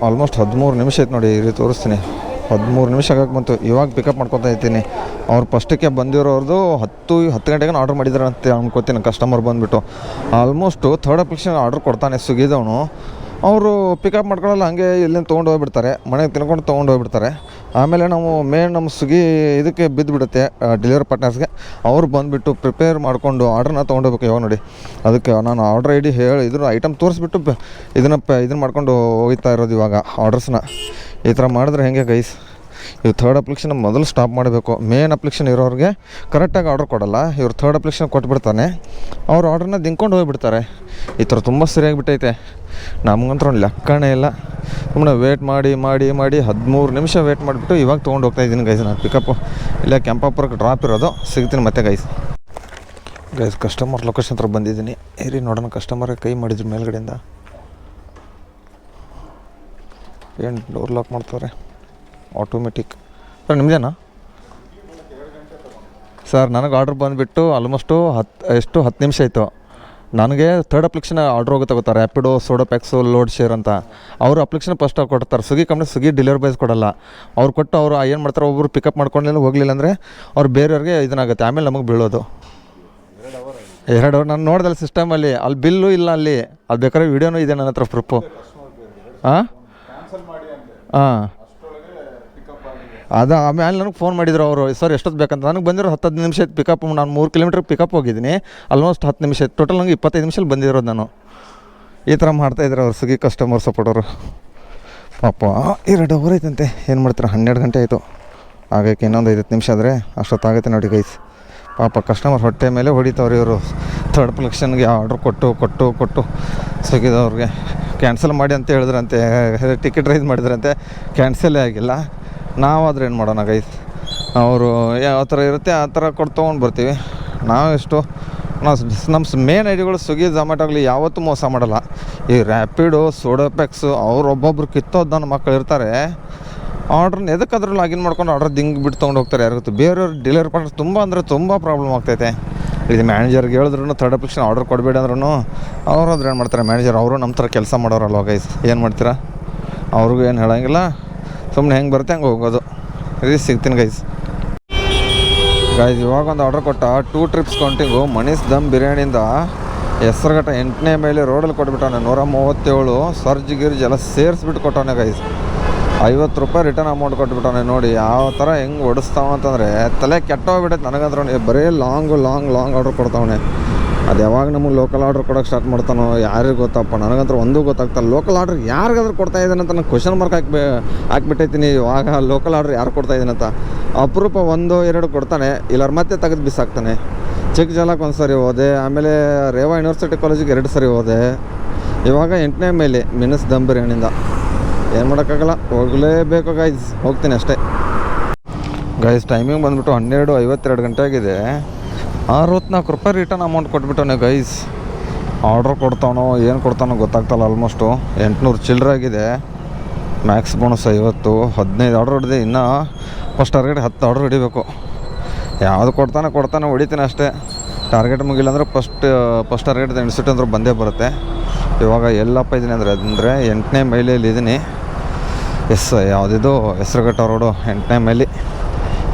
ಆಲ್ಮೋಸ್ಟ್ 13 ನಿಮಿಷ ಆಯ್ತು ನೋಡಿ, ಇಲ್ಲಿ ತೋರಿಸ್ತೀನಿ. 13 ನಿಮಿಷ ಆಗಕ್ಕೆ ಬಂತು. ಇವಾಗ ಪಿಕಪ್ ಮಾಡ್ಕೊತಾ ಇದ್ದೀನಿ. ಅವ್ರು ಫಸ್ಟಿಗೆ ಬಂದಿರೋರ್ದು 10 ಗಂಟೆಗೆ ಆರ್ಡ್ರ್ ಮಾಡಿದ್ದಾರೆ ಅಂತ ಅನ್ಕೋತೀನಿ. ಕಸ್ಟಮರ್ ಬಂದುಬಿಟ್ಟು ಆಲ್ಮೋಸ್ಟು ಥರ್ಡ್ ಅಪ್ಲಿಕೇಶನ್ ಆರ್ಡ್ರ್ ಕೊಡ್ತಾನೆ ಸ್ವಿಗ್ಗಿದವನು. ಅವರು ಪಿಕಪ್ ಮಾಡ್ಕೊಳ್ಳಲ್ಲ, ಹಂಗೆ ಇಲ್ಲಿಂದ ತೊಗೊಂಡು ಹೋಗ್ಬಿಡ್ತಾರೆ, ಮನೆಗೆ ತಿನ್ಕೊಂಡು ತೊಗೊಂಡು ಹೋಗ್ಬಿಡ್ತಾರೆ. ಆಮೇಲೆ ನಾವು ನಮ್ಮ ಸ್ವಿಗ್ಗಿ ಇದಕ್ಕೆ ಬಿದ್ದುಬಿಡುತ್ತೆ ಡೆಲಿವರಿ ಪಾರ್ಟ್ನರ್ಸ್ಗೆ. ಅವ್ರು ಬಂದುಬಿಟ್ಟು ಪ್ರಿಪೇರ್ ಮಾಡಿಕೊಂಡು ಆರ್ಡ್ರನ್ನ ತೊಗೊಂಡೋಗ್ಬೇಕು. ಇವಾಗ ನೋಡಿ, ಅದಕ್ಕೆ ನಾನು ಆರ್ಡ್ರ್ ಐ ಡಿ ಹೇಳಿ ಇದ್ರ ಐಟಮ್ ತೋರಿಸ್ಬಿಟ್ಟು ಇದನ್ನು ಮಾಡ್ಕೊಂಡು ಹೋಗ್ತಾ ಇರೋದು ಇವಾಗ ಆರ್ಡರ್ಸ್ನ. ಈ ಥರ ಮಾಡಿದ್ರೆ ಹೇಗೆ ಗೈಸ್? ಇವು ಥರ್ಡ್ ಅಪ್ಲಿಕೇಶನ್ ಮೊದಲು ಸ್ಟಾಪ್ ಮಾಡಬೇಕು. ಮೇನ್ ಅಪ್ಲಿಕೇಶನ್ ಇರೋರಿಗೆ ಕರೆಕ್ಟಾಗಿ ಆರ್ಡ್ರ್ ಕೊಡೋಲ್ಲ, ಇವ್ರು ಥರ್ಡ್ ಅಪ್ಲಿಕೇಶನ್ ಕೊಟ್ಬಿಡ್ತಾನೆ. ಅವ್ರು ಆರ್ಡ್ರನ್ನ ದಿಂಕೊಂಡು ಹೋಗ್ಬಿಡ್ತಾರೆ. ಈ ಥರ ತುಂಬ ಸರಿಯಾಗಿಬಿಟ್ಟೈತೆ. ನಮಗಂತೂ ಒಂದು ಲೆಕ್ಕನೇ ಇಲ್ಲ. ಸುಮ್ಮನೆ ವೇಟ್ ಮಾಡಿ 13 ನಿಮಿಷ ವೇಟ್ ಮಾಡಿಬಿಟ್ಟು ಇವಾಗ ತೊಗೊಂಡು ಹೋಗ್ತಾಯಿದ್ದೀನಿ ಗೈಸ್. ನಾನು ಪಿಕಪ್ಪು ಇಲ್ಲ ಕೆಂಪಾಪುರಕ್ಕೆ ಡ್ರಾಪ್ ಇರೋದು. ಸಿಗ್ತೀನಿ ಮತ್ತೆ ಗೈಸ್. ಕಸ್ಟಮರ್ ಲೊಕೇಶನ್ ಹತ್ರ ಬಂದಿದ್ದೀನಿ. ಏರಿ ನೋಡೋಣ. ಕಸ್ಟಮರ್ಗೆ ಕೈ ಮಾಡಿದ್ರು ಮೇಲ್ಗಡೆಯಿಂದ. ಏನು ಡೋರ್ ಲಾಕ್ ಮಾಡ್ತಾರೆ ಆಟೋಮೆಟಿಕ್? ಸರ್ ನಿಮ್ಮದೇನಾ ಸರ್? ನನಗೆ ಆರ್ಡ್ರ್ ಬಂದುಬಿಟ್ಟು ಆಲ್ಮೋಸ್ಟು 10 ನಿಮಿಷ ಆಯಿತು. ನನಗೆ ಥರ್ಡ್ ಅಪ್ಲಿಕೇಶನ್ ಆರ್ಡ್ರ್ ಹೋಗುತ್ತೆ ಗೊತ್ತಾ, ರ್ಯಾಪಿಡೋ, ಸೋಡೋ ಪ್ಯಾಕ್ಸು, ಲೋಡ್ ಶೇರ್ ಅಂತ. ಅವರು ಅಪ್ಲಿಕೇಶನ್ ಫಸ್ಟ್ ಕೊಡ್ತಾರೆ. Swiggy company Swiggy delivery boys ಕೊಡಲ್ಲ. ಅವ್ರು ಕೊಟ್ಟು ಅವರು ಏನು ಮಾಡ್ತಾರೆ, ಒಬ್ಬರು ಪಿಕಪ್ ಮಾಡ್ಕೊಂಡಿಲ್ಲ ಹೋಗಲಿಲ್ಲ ಅಂದರೆ ಅವ್ರು ಬೇರೆಯವ್ರಿಗೆ ಇದನ್ನಾಗುತ್ತೆ. ಆಮೇಲೆ ನಮಗೆ ಬೀಳೋದು 2 ಅವರ್. ನಾನು ನೋಡ್ದಲ್ಲ ಸಿಸ್ಟಮಲ್ಲಿ, ಅಲ್ಲಿ ಬಿಲ್ಲು ಇಲ್ಲ ಅಲ್ಲಿ. ಅದು ಬೇಕಾದ್ರೆ ವೀಡಿಯೋನೂ ಇದೆ ನನ್ನ ಹತ್ರ ಪ್ರೂಫು. ಹಾಂ ಅದು ಆಮೇಲೆ ನನಗೆ ಫೋನ್ ಮಾಡಿದ್ರು ಅವರು, ಸರ್ ಎಷ್ಟೊತ್ತು ಬೇಕಂತ. ನನಗೆ ಬಂದಿರೋ 10 ನಿಮಿಷ ಆಯ್ತು ಪಿಕಪ್. ನಾನು 3 ಕಿಲೋಮೀಟ್ರ್ ಪಿಕಪ್ ಹೋಗಿದ್ದೀನಿ. ಆಲ್ಮೋಸ್ಟ್ 10 ನಿಮಿಷ ಆಯ್ತು. ಟೋಟಲ್ ನನಗೆ 25 ನಿಮಿಷದಲ್ಲಿ ಬಂದಿರೋದು ನಾನು. ಈ ಥರ ಮಾಡ್ತಾಯಿದ್ರು ಅವ್ರು ಸ್ವಿಗ್ಗಿ ಕಸ್ಟಮರ್ ಸಪೋರ್ಟವರು. ಪಾಪ 2 ಅವರ್ ಐತಂತೆ. ಏನು ಮಾಡ್ತಾರೆ, 12 ಗಂಟೆ ಆಯಿತು. ಆಗಕ್ಕೆ ಇನ್ನೊಂದು 5 ನಿಮಿಷ ಆದರೆ ಅಷ್ಟೊತ್ತಾಗುತ್ತೆ ನೋಡಿ ಗೈಸ್. ಪಾಪ ಕಸ್ಟಮರ್ ಹೊಟ್ಟೆ ಮೇಲೆ ಹೊಡಿತವ್ರು ಇವರು. ಥರ್ಡ್ ಅಪ್ಲಿಕೇಶನ್ಗೆ ಆರ್ಡ್ರ್ ಕೊಟ್ಟು ಸ್ವಿಗ್ಗಿದವ್ರಿಗೆ ಕ್ಯಾನ್ಸಲ್ ಮಾಡಿ ಅಂತ ಹೇಳಿದ್ರಂತೆ. ಟಿಕೆಟ್ ರೈಸ್ ಮಾಡಿದ್ರಂತೆ, ಕ್ಯಾನ್ಸಲೇ ಆಗಿಲ್ಲ. ನಾವಾದ್ರೆ ಏನು ಮಾಡೋಣ ಗೈಸ್? ಅವರು ಯಾವ ಥರ ಇರುತ್ತೆ ಆ ಥರ ಕೊಟ್ಟು ತೊಗೊಂಡು ಬರ್ತೀವಿ. ನಮ್ಮ ಮೇನ್ ಐಡಿಗಳು ಸ್ವಿಗ್ಗಿ ಝೊಮ್ಯಾಟೋಗ್ಲಿ ಯಾವತ್ತೂ ಮೋಸ ಮಾಡೋಲ್ಲ. ಈ ರ್ಯಾಪಿಡೋ, ಸೋಡೋ ಪ್ಯಾಕ್ಸು ಅವ್ರು ಒಬ್ಬೊಬ್ರು ಕಿತ್ತೋದು ನನ್ನ ಮಕ್ಕಳು ಇರ್ತಾರೆ. ಆರ್ಡ್ರನ್ನ ಎದಕ್ಕಾದ್ರೂ ಲಾಗಿನ್ ಮಾಡ್ಕೊಂಡು ಆರ್ಡ್ರ್ ಬಿಟ್ಟು ತೊಗೊಂಡು ಹೋಗ್ತಾರೆ. ಯಾರಿಗೊತ್ತು? ಬೇರೆಯವ್ರು ಡೆಲಿವರಿ ಪಾರ್ಟ್ನರ್ ತುಂಬ ಪ್ರಾಬ್ಲಮ್ ಆಗ್ತೈತೆ. ಇದು ಮ್ಯಾನೇಜರ್ಗೆ ಹೇಳಿದ್ರು ಥರ್ಡ್ ಅಪ್ಲಿಕೇಶನ್ ಆರ್ಡರ್ ಕೊಡಬೇಡಿ ಅಂದ್ರೂ ಅವ್ರಾದ್ರೆ ಏನು ಮಾಡ್ತಾರೆ ಮ್ಯಾನೇಜರ್? ಅವರು ನಮ್ಮ ಥರ ಕೆಲಸ ಮಾಡೋರಲ್ವ ಗೈಸ್, ಏನು ಮಾಡ್ತೀರಾ? ಅವ್ರಿಗೂ ಏನು ಹೇಳೋಂಗಿಲ್ಲ, ಸುಮ್ಮನೆ ಹೆಂಗೆ ಬರುತ್ತೆ ಹಂಗೆ ಹೋಗೋದು. ಇದು ಸಿಗ್ತೀನಿ ಗೈಸ್. ಇವಾಗ ಒಂದು ಆರ್ಡ್ರ್ ಕೊಟ್ಟ 2 ಟ್ರಿಪ್ಸ್ ಕೌಂಟಿಂಗು ಮನೀಸ್ ದಮ್ ಬಿರಿಯಾನಿಯಿಂದ ಹೆಸರುಘಟ್ಟ 8ನೇ ಮೈಲಿ ರೋಡಲ್ಲಿ ಕೊಟ್ಬಿಟ್ಟವನೆ. 137 ಸರ್ಜ್ ಗಿರ್ಜ್ ಎಲ್ಲ ಸೇರಿಸ್ಬಿಟ್ಟು ಕೊಟ್ಟವನೆ ಗೈಸ್. 50 ರೂಪಾಯಿ ರಿಟರ್ನ್ ಅಮೌಂಟ್ ಕೊಟ್ಬಿಟ್ಟವನೆ. ನೋಡಿ ಯಾವ ಥರ ಹೆಂಗೆ ಓಡಿಸ್ತಾವ ಅಂತಂದರೆ ತಲೆ ಕೆಟ್ಟೋಗ್ಬಿಟ್ಟೈತೆ ನನಗಂದ್ರೆ. ಬರೀ ಲಾಂಗ್ ಆರ್ಡ್ರ್ ಕೊಡ್ತಾವನೆ. ಅದು ಯಾವಾಗ ನಮಗೆ ಲೋಕಲ್ ಆರ್ಡ್ರ್ ಕೊಡೋಕ್ಕೆ ಸ್ಟಾರ್ಟ್ ಮಾಡ್ತಾನೋ ಯಾರಿಗೆ ಗೊತ್ತಪ್ಪ. ನನಗಂದ್ರೆ ಒಂದೂ ಗೊತ್ತಾಗ್ತಲ್ಲ. ಲೋಕಲ್ ಆರ್ಡ್ರ್ ಯಾರಿಗಾದ್ರೂ ಕೊಡ್ತಾ ಇದ್ದಾನೆ ಅಂತ ನಾನು ಕ್ವಶನ್ ಮಾರ್ಕ್ ಹಾಕ್ಬಿಟ್ಟೈತೀನಿ. ಇವಾಗ ಲೋಕಲ್ ಆರ್ಡ್ರ್ ಯಾರು ಕೊಡ್ತಾಯಿದ್ದೀನಿ ಅಂತ. ಅಪರೂಪ 1-2 ಕೊಡ್ತಾನೆ, ಇಲ್ಲಾರ ಮತ್ತೆ ತೆಗೆದು ಬಿಸಾಕ್ತಾನೆ. ಚಿಕ್ಕಜಾಲಕ್ಕೆ ಒಂದು ಸರಿ ಹೋದೆ, ಆಮೇಲೆ ರೇವಾ ಯೂನಿವರ್ಸಿಟಿ ಕಾಲೇಜಿಗೆ 2 ಸರಿ ಹೋದೆ. ಇವಾಗ 8ನೇ ಮೈಲಿ ಮಿನಸ್ ದಮ್ ಬಿರಿಯಾನಿಂದ ಏನು ಮಾಡೋಕ್ಕಾಗಲ್ಲ, ಹೋಗಲೇಬೇಕು ಗೈಸ್. ಹೋಗ್ತೀನಿ ಅಷ್ಟೇ ಗೈಸ್. ಟೈಮಿಂಗ್ ಬಂದುಬಿಟ್ಟು 12:52 ಗಂಟೆ ಆಗಿದೆ. 64 ರೂಪಾಯಿ ರಿಟರ್ನ್ ಅಮೌಂಟ್ ಕೊಟ್ಬಿಟ್ಟವನೆ ಗೈಸ್. ಆರ್ಡ್ರ್ ಕೊಡ್ತಾನೋ ಏನು ಕೊಡ್ತಾನೋ ಗೊತ್ತಾಗ್ತಲ್ಲ. ಆಲ್ಮೋಸ್ಟು 800 ಚಿಲ್ಲರೆ ಆಗಿದೆ. ಮ್ಯಾಕ್ಸ್ ಬೋನಸ್ 50, 15 ಆರ್ಡ್ರ್ ಹೊಡೆದೆ. ಇನ್ನೂ ಫಸ್ಟ್ ಟಾರ್ಗೆಟ್ 10 ಆರ್ಡ್ರ್ ಹೊಡಿಬೇಕು. ಯಾವುದು ಕೊಡ್ತಾನೆ ಹೊಡಿತೀನಿ ಅಷ್ಟೇ. ಟಾರ್ಗೆಟ್ ಮುಗಿಲ್ಲ ಅಂದರೆ ಫಸ್ಟ್ ಟಾರ್ಗೆಟ್ ಎಣಿಸಿಟ್ಟು ಅಂದ್ರೆ ಬಂದೇ ಬರುತ್ತೆ. ಇವಾಗ ಎಲ್ಲಪ್ಪ ಇದ್ದೀನಿ ಅಂದರೆ 8ನೇ ಮೈಲಿಯಲ್ಲಿ ಇದ್ದೀನಿ. ಯಾವುದಿದು ಹೆಸರುಘಟ್ಟ ರೋಡು 8ನೇ ಮೈಲಿ.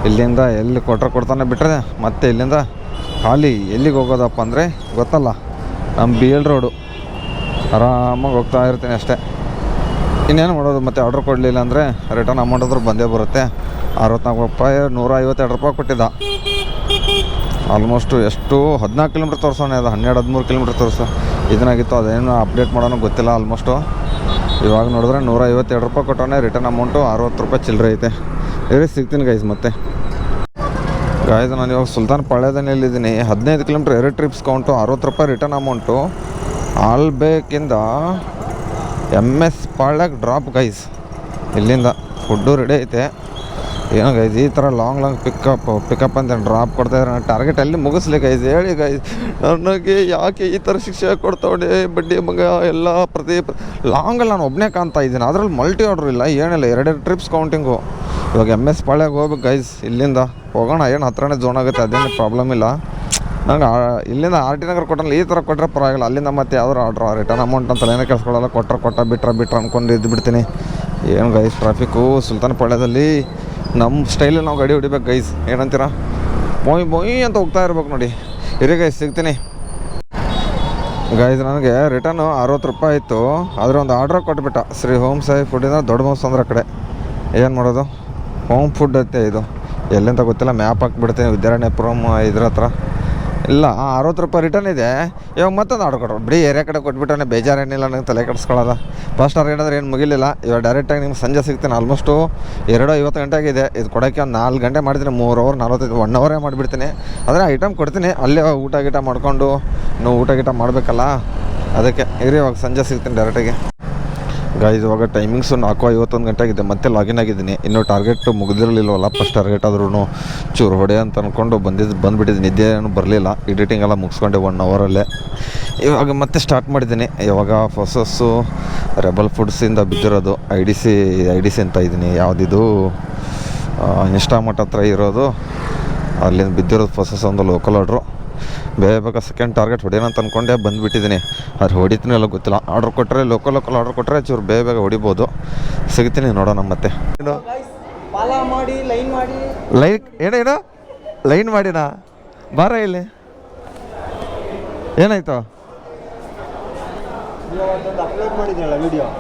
ಇಲ್ಲಿಂದ ಎಲ್ಲಿ ಕೊಡ್ತಾನೆ ಬಿಟ್ಟರೆ ಮತ್ತೆ ಇಲ್ಲಿಂದ ಖಾಲಿ ಎಲ್ಲಿಗೆ ಹೋಗೋದಪ್ಪ ಅಂದರೆ ಗೊತ್ತಲ್ಲ, ನಮ್ಮ BL ರೋಡು. ಆರಾಮಾಗಿ ಹೋಗ್ತಾ ಇರ್ತೀನಿ ಅಷ್ಟೇ. ಇನ್ನೇನು ಮಾಡೋದು, ಮತ್ತೆ ಆರ್ಡ್ರ್ ಕೊಡಲಿಲ್ಲ ಅಂದರೆ ರಿಟರ್ನ್ ಅಮೌಂಟ್ ಆದರೂ ಬಂದೇ ಬರುತ್ತೆ. 64 ರೂಪಾಯಿ 152 ರೂಪಾಯಿ ಕೊಟ್ಟಿದ್ದ. ಆಲ್ಮೋಸ್ಟು ಎಷ್ಟು 14 ಕಿಲೋಮೀಟ್ರ್ ತೋರಿಸೋಣ. ಅದು 12-13 ಕಿಲೋಮೀಟ್ರ್ ತೋರಿಸೋ ಇದನ್ನಾಗಿತ್ತು. ಅದೇನು ಅಪ್ಡೇಟ್ ಮಾಡೋಣ ಗೊತ್ತಿಲ್ಲ. ಆಲ್ಮೋಸ್ಟು ಇವಾಗ ನೋಡಿದ್ರೆ 152 ರೂಪಾಯಿ ಕೊಟ್ಟವನೇ. ರಿಟರ್ನ್ ಅಮೌಂಟು 60 ರೂಪಾಯಿ ಚಿಲ್ಲರೆ ಐತೆ. ಸಿಗ್ತೀನಿ ಗೈಸ್. ಮತ್ತೆ ಗಾಯ್ದು ನಾನು ಇವಾಗ ಸುಲ್ತಾನ್ ಪಾಳ್ಯದಲ್ಲಿದ್ದೀನಿ. 15 ಕಿಲೋಮೀಟ್ರ್ 2 ಟ್ರಿಪ್ಸ್ ಕೌಂಟು, 60 ರೂಪಾಯಿ ರಿಟರ್ನ್ ಅಮೌಂಟು. ಆಲ್ಬೇಕಿಂದ MS ಪಾಳ್ಯಕ್ಕೆ ಡ್ರಾಪ್ ಗೈಸ್. ಇಲ್ಲಿಂದ ಫುಡ್ಡು ರೆಡಿ ಐತೆ. ಏನೋ ಗೈಸ್ ಈ ಥರ ಲಾಂಗ್ ಪಿಕಪ್ ಅಂತ ಡ್ರಾಪ್ ಕೊಡ್ತಾಯಿದ್ರೆ ನಾನು ಟಾರ್ಗೆಟ್ ಅಲ್ಲಿ ಮುಗಿಸ್ಲಿ ಗೈಸ್. ಹೇಳಿ ಗೈಸ್, ನನಗೆ ಯಾಕೆ ಈ ಥರ ಶಿಕ್ಷೆ ಕೊಡ್ತಾವಣೆ ಬಡ್ಡಿ ಮಗ. ಎಲ್ಲ ಲಾಂಗಲ್ಲಿ ನಾನು ಒಬ್ಬನೇ ಕಾಣ್ತಾ ಇದ್ದೀನಿ. ಅದರಲ್ಲಿ ಮಲ್ಟಿ ಆರ್ಡ್ರ್ ಇಲ್ಲ, ಏನಿಲ್ಲ. 2 ಟ್ರಿಪ್ಸ್ ಕೌಂಟಿಂಗು. ಇವಾಗ MS ಪಾಳ್ಯಕ್ಕೆ ಹೋಗ್ಬೇಕು ಗೈಸ್. ಇಲ್ಲಿಂದ ಹೋಗೋಣ. ಏನು ಹತ್ರನೇ ಝೋನ್ ಆಗುತ್ತೆ, ಅದೇನು ಪ್ರಾಬ್ಲಮ್ ಇಲ್ಲ. ನಂಗೆ ಇಲ್ಲಿಂದ RT ನಗರ ಕೊಟ್ಟಲ್ಲ. ಈ ಥರ ಕೊಟ್ಟರೆ ಪರವಾಗಿಲ್ಲ. ಅಲ್ಲಿಂದ ಮತ್ತೆ ಯಾವ್ದಾರು ಆರ್ಡ್ರ್ ರಿಟರ್ನ್ ಅಮೌಂಟ್ ಅಂತ ಏನೇ ಕೇಳಿಸ್ಕೊಳ್ಳಲ್ಲ. ಬಿಟ್ರೆ ಅಂದ್ಕೊಂಡು ಇದ್ದುಬಿಡ್ತೀನಿ. ಏನು ಗೈಸ್ ಟ್ರಾಫಿಕ್ಕು ಸುಲ್ತಾನ್ ಪಾಳ್ಯದಲ್ಲಿ. ನಮ್ಮ ಸ್ಟೈಲಲ್ಲಿ ನಾವು ಗಾಡಿ ಹೊಡಿಬೇಕು ಗೈಸ್. ಏನಂತೀರ? ಮೊಯ್ ಅಂತ ಹೋಗ್ತಾ ಇರ್ಬೇಕು ನೋಡಿ. ಇರಿ ಗೈಸ್, ಸಿಗ್ತೀನಿ ಗೈಸ್. ನನಗೆ ರಿಟರ್ನು 60 ರೂಪಾಯಿ ಇತ್ತು. ಆದರೆ ಒಂದು ಆರ್ಡ್ರ್ ಕೊಟ್ಬಿಟ್ಟ. ಶ್ರೀ ಹೋಮ್ ಸಾಯಿ ಫುಡ್ಡಿಂದ ದೊಡ್ಡ ಮೌಸ್ ಅಂದ್ರೆ ಕಡೆ. ಏನು ಮಾಡೋದು, ಹೋಮ್ ಫುಡ್ ಐತೆ ಇದು. ಎಲ್ಲಿಂತ ಗೊತ್ತಿಲ್ಲ. ಮ್ಯಾಪ್ ಹಾಕ್ಬಿಡ್ತೀನಿ. ವಿದ್ಯಾರಣ್ಯಪುರಂ ಇದ್ರ ಹತ್ರ ಇಲ್ಲ. 60 ರೂಪಾಯಿ ರಿಟರ್ನ್ ಇದೆ. ಇವಾಗ ಮತ್ತೊಂದು ಆರ್ಡ್ರ್ ಕೊಟ್ಟರು. ಬಿಡಿ ಏರಿಯಾ ಕಡೆ ಕೊಟ್ಬಿಟ್ಟವನೇ. ಬೇಜಾರೇನಿಲ್ಲ, ನಂಗೆ ತಲೆ ಕೆಡಿಸ್ಕೊಳ್ಳೋದ. ಫಸ್ಟ್ ಟಾರ್ಗೆಟ್ ಅಂದರೆ ಏನು ಮುಗಿಲಿಲ್ಲ. ಇವಾಗ ಡೈರೆಕ್ಟಾಗಿ ನಿಮ್ಗೆ ಸಂಜೆ ಸಿಗ್ತೀನಿ. ಆಲ್ಮೋಸ್ಟು 2:50 ಗಂಟೆ ಆಗಿದೆ. ಇದು ಕೊಡೋಕ್ಕೆ ಒಂದು 4 ಗಂಟೆ ಮಾಡ್ತೀನಿ. 3 ಅವರ್ 45 1 ಅವರೇ ಮಾಡಿಬಿಡ್ತೀನಿ. ಆದರೆ ಐಟಮ್ ಕೊಡ್ತೀನಿ. ಅಲ್ಲೇ ಊಟ ಮಾಡಕೊಂಡು ನಾವು ಊಟ ಮಾಡಬೇಕಲ್ಲ, ಅದಕ್ಕೆ. ಇರಿ ಇವಾಗ ಸಂಜೆ ಸಿಗ್ತೀನಿ ಡೈರೆಕ್ಟಾಗಿ ಗೈಸ್. ಇವಾಗ ಟೈಮಿಂಗ್ಸು 4:51 ಗಂಟೆ ಆಗಿದೆ. ಮತ್ತೆ ಲಾಗಿನ್ ಆಗಿದ್ದೀನಿ. ಇನ್ನೂ ಟಾರ್ಗೆಟ್ ಮುಗಿದಿರಲಿಲ್ಲವಲ್ಲ. ಫಸ್ಟ್ ಟಾರ್ಗೆಟ್ ಆದ್ರೂ ಚೂರು ಹೊಡೆ ಅಂತ ಅಂದ್ಕೊಂಡು ಬಂದುಬಿಟ್ಟಿದ್ದೀನಿ. ನಿದ್ದೆ ಏನು ಬರಲಿಲ್ಲ. ಎಡಿಟಿಂಗ್ ಎಲ್ಲ ಮುಗಿಸ್ಕೊಂಡೆ 1 ಅವರಲ್ಲೇ. ಇವಾಗ ಮತ್ತೆ ಸ್ಟಾರ್ಟ್ ಮಾಡಿದ್ದೀನಿ. ಇವಾಗ ಫಸಸ್ಸು ರೆಬಲ್ ಫುಡ್ಸಿಂದ ಬಿದ್ದಿರೋದು ಐ ಡಿ ಸಿ ಅಂತ ಇದ್ದೀನಿ. ಯಾವುದಿದು ಇನ್ಸ್ಟಾಮಟ್ ಹತ್ರ ಇರೋದು, ಅಲ್ಲಿಂದ ಬಿದ್ದಿರೋದು ಫಸಸ್ ಒಂದು ಲೋಕಲ್ ಆರ್ಡ್ರು. ಬೇಗ ಸೆಕೆಂಡ್ ಟಾರ್ಗೆಟ್ ಹೊಡೆಯೋಣ ಅಂತ ಅಂದ್ಕೊಂಡೆ ಬಂದುಬಿಟ್ಟಿದ್ದೀನಿ. ಅದು ಹೊಡಿತೀನಿ ಎಲ್ಲ ಗೊತ್ತಿಲ್ಲ. ಆರ್ಡ್ರ್ ಕೊಟ್ಟರೆ ಲೋಕಲ್ ಆರ್ಡ್ರ್ ಕೊಟ್ಟರೆ ಚೂರು ಬೇಗ ಹೊಡಿಬೋದು. ಸಿಗ್ತೀನಿ, ನೋಡೋಣ ಮತ್ತೆ. ಏನೇನು ಲೈನ್ ಮಾಡಿನಾ? ಬಾರ ಇಲ್ಲಿ. ಏನಾಯ್ತು?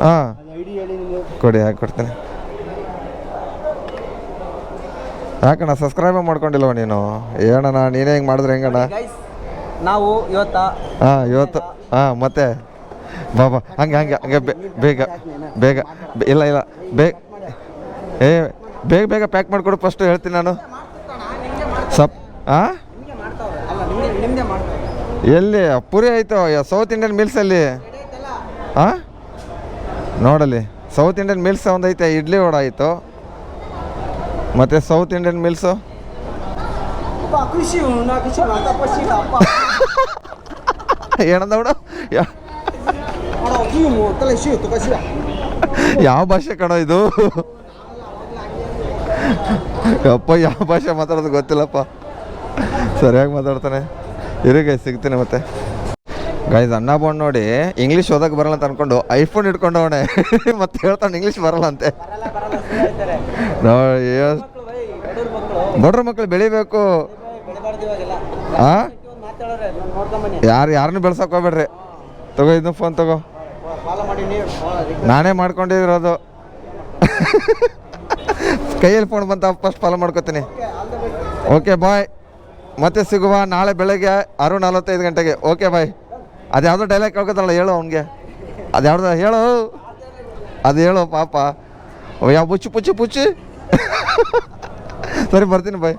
ಹಾಂ ಕೊಡಿ, ಕೊಡ್ತೀನಿ. ಯಾಕಣ್ಣ ಸಬ್ಸ್ಕ್ರೈಬ್ ಮಾಡ್ಕೊಂಡಿಲ್ಲವ ನೀನು? ಏನಣ್ಣ ನೀನೇ ಹಿಂಗೆ ಮಾಡಿದ್ರೆ ಹೆಂಗಣ್ಣ? ನಾವು ಇವತ್ತು ಮತ್ತೆ ಬಾಬಾ ಹಂಗೆ ಬೇಗ ಇಲ್ಲ ಬೇಗ ಪ್ಯಾಕ್ ಮಾಡಿಕೊಡು ಫಸ್ಟು ಹೇಳ್ತೀನಿ ನಾನು. ಎಲ್ಲಿ ಪುರಿ ಆಯಿತು? ಸೌತ್ ಇಂಡಿಯನ್ ಮಿಲ್ಸಲ್ಲಿ ನೋಡಲಿ. ಸೌತ್ ಇಂಡಿಯನ್ ಮಿಲ್ಸ್ ಒಂದು ಐತೆ, ಇಡ್ಲಿ ವಡ ಆಯಿತು. ಮತ್ತು ಸೌತ್ ಇಂಡಿಯನ್ ಮಿಲ್ಸು ಏನಂದ ಬಿಡು. ಯಾವ ಭಾಷೆ ಕಣೋ ಇದು? ಅಪ್ಪ ಯಾವ ಭಾಷೆ ಮಾತಾಡೋದು ಗೊತ್ತಿಲ್ಲಪ್ಪ. ಸರಿಯಾಗಿ ಮಾತಾಡ್ತಾನೆ. ಇರಿಗೆ ಸಿಗ್ತೀನಿ ಮತ್ತೆ ಗೈಸ್. ಅಣ್ಣ ಬಂದು ನೋಡಿ ಇಂಗ್ಲೀಷ್ ಓದಕ್ಕೆ ಬರಲ್ಲ ಅಂತ ಅಂದ್ಕೊಂಡು ಐಫೋನ್ ಇಟ್ಕೊಂಡವಣೆ. ಮತ್ತೆ ಹೇಳ್ತಾನೆ ಇಂಗ್ಲೀಷ್ ಬರಲ್ಲ ಅಂತೆ. ನೋಡಿ ಬಡ್ರ ಮಕ್ಕಳು ಬೆಳಿಬೇಕು. ಯಾರನ್ನೂ ಬೆಳ್ಸಕ್ಕೆ ಹೋಗ್ಬೇಡ್ರಿ. ತಗೋ ಇದನ್ನ ಫೋನ್ ತಗೋ. ನಾನೇ ಮಾಡ್ಕೊಂಡಿರೋದು. ಕೈಯಲ್ಲಿ ಫೋನ್ ಬಂತ ಫಸ್ಟ್ ಫಾಲೋ ಮಾಡ್ಕೋತೀನಿ. Okay bye. ಮತ್ತೆ ಸಿಗುವ ನಾಳೆ ಬೆಳಗ್ಗೆ 6:45 ಗಂಟೆಗೆ. Okay bye. ಅದು ಯಾವುದೋ ಡೈಲಾಗ್ ಕೇಳ್ಕೊತಾರಲ್ಲ, ಹೇಳು ಅವನಿಗೆ. ಅದು ಯಾವ್ದು ಹೇಳು ಪಾಪ. ಯಾವ ಪುಚ್ಚಿ ಸರಿ ಬರ್ತೀನಿ ಬಾಯ್.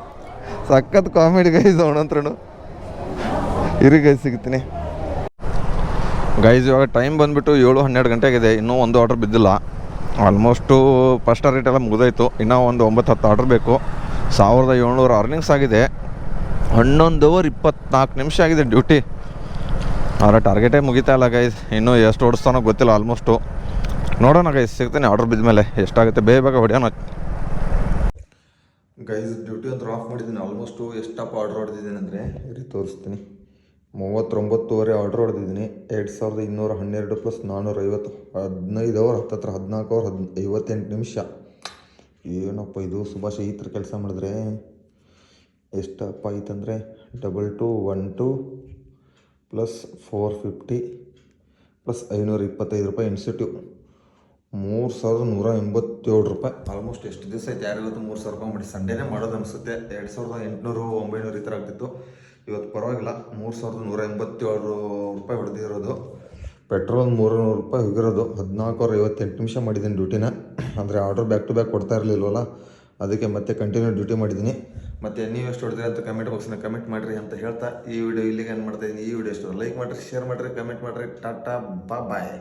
ಸಖತ್ ಕಾಮಿಡಿ ಗೈಸ್ ಅವನಂತ್ರೂ. ಇರಿ ಗೈಸ್ ಸಿಗ್ತೀನಿ ಗೈಸ್. ಇವಾಗ ಟೈಮ್ ಬಂದುಬಿಟ್ಟು 7-12 ಗಂಟೆ ಆಗಿದೆ. ಇನ್ನೂ ಒಂದು ಆರ್ಡ್ರ್ ಬಿದ್ದಿಲ್ಲ. ಆಲ್ಮೋಸ್ಟು ಫಸ್ಟ್ ರೇಟ್ ಎಲ್ಲ ಮುಗಿದೋಯ್ತು. ಇನ್ನೂ ಒಂದು 9-10 ಆರ್ಡ್ರ್ ಬೇಕು. 1700 ಅರ್ನಿಂಗ್ಸ್ ಆಗಿದೆ. 11 ಅವರ್ 24 ನಿಮಿಷ ಆಗಿದೆ ಡ್ಯೂಟಿ. ಅವರ ಟಾರ್ಗೆಟೇ ಮುಗಿತಾ ಇಲ್ಲ ಗೈಸ್. ಇನ್ನೂ ಎಷ್ಟು ಓಡಿಸ್ತಾನೋ ಗೊತ್ತಿಲ್ಲ. ಆಲ್ಮೋಸ್ಟು ನೋಡೋಣ ಗೈಸ್, ಸಿಗ್ತೀನಿ ಆರ್ಡ್ರ್ ಬಿದ್ದ ಮೇಲೆ ಎಷ್ಟಾಗುತ್ತೆ ಬೇಗ ಹೊಡೆಯೋಣ ಗೈಸ್. ಡ್ಯೂಟಿ ಅಂತೂ ಆಫ್ ಮಾಡಿದ್ದೀನಿ. ಆಲ್ಮೋಸ್ಟು ಎಷ್ಟಪ್ಪ ಆರ್ಡ್ರ್ ಹೊಡೆದಿದ್ದೀನಿ ಅಂದರೆ ಇರಿ ತೋರಿಸ್ತೀನಿ. 39 ಆರ್ಡ್ರ್ ಹೊಡೆದಿದ್ದೀನಿ. 2212 ಪ್ಲಸ್ 450 15 ಅವರ್ 14 ಅವರ್ 58 ನಿಮಿಷ. ಏನಪ್ಪ ಇದು ಸುಭಾಷ್ ಈ ಥರ ಕೆಲಸ ಮಾಡಿದ್ರೆ ಎಷ್ಟಪ್ಪ ಆಯ್ತಂದರೆ 2212 ಪ್ಲಸ್ 450 ಪ್ಲಸ್ 525 ರೂಪಾಯಿ ಇನ್ಸೆಂಟಿವ್ 3187 ರೂಪಾಯಿ. ಆಲ್ಮೋಸ್ಟ್ ಎಷ್ಟು ದಿವಸ ಆಯ್ತು ಯಾರಿಗೊತ್ತು 3000 ರೂಪಾಯಿ ಮಾಡಿ. ಸಂಡೇನೇ ಮಾಡೋದು ಅನಿಸುತ್ತೆ. 2800-900 ಈ ಥರ ಆಗ್ತಿತ್ತು. ಇವತ್ತು ಪರವಾಗಿಲ್ಲ 3187 ರೂಪಾಯಿ ಹೊಡೆದಿರೋದು. ಪೆಟ್ರೋಲ್ 300 ರೂಪಾಯಿ ಹೋಗಿರೋದು. 14 ಅವರ್ 58 ನಿಮಿಷ ಮಾಡಿದ್ದೀನಿ ಡ್ಯೂಟಿನ. ಅಂದರೆ ಆರ್ಡ್ರ್ ಬ್ಯಾಕ್ ಟು ಬ್ಯಾಕ್ ಕೊಡ್ತಾ ಇರಲಿಲ್ವಲ್ಲ, ಅದಕ್ಕೆ ಮತ್ತೆ ಕಂಟಿನ್ಯೂ ಡ್ಯೂಟಿ ಮಾಡಿದ್ದೀನಿ. ಮತ್ತು ನೀವು ಎಷ್ಟು ಹೊಡೆದ್ರಿ ಅಂತ ಕಮೆಂಟ್ ಬಾಕ್ಸ್ನ ಕಮೆಂಟ್ ಮಾಡಿರಿ ಅಂತ ಹೇಳ್ತಾ ಈ ವಿಡಿಯೋ ಇಲ್ಲಿಗೆ ಏನು ಮಾಡ್ತಾಯಿದ್ದೀನಿ. ಈ ವಿಡಿಯೋ ಎಷ್ಟು ಲೈಕ್ ಮಾಡಿರಿ, ಶೇರ್ ಮಾಡಿರಿ, ಕಮೆಂಟ್ ಮಾಡಿರಿ. ಟಾಟಾ ಬಾಯ್.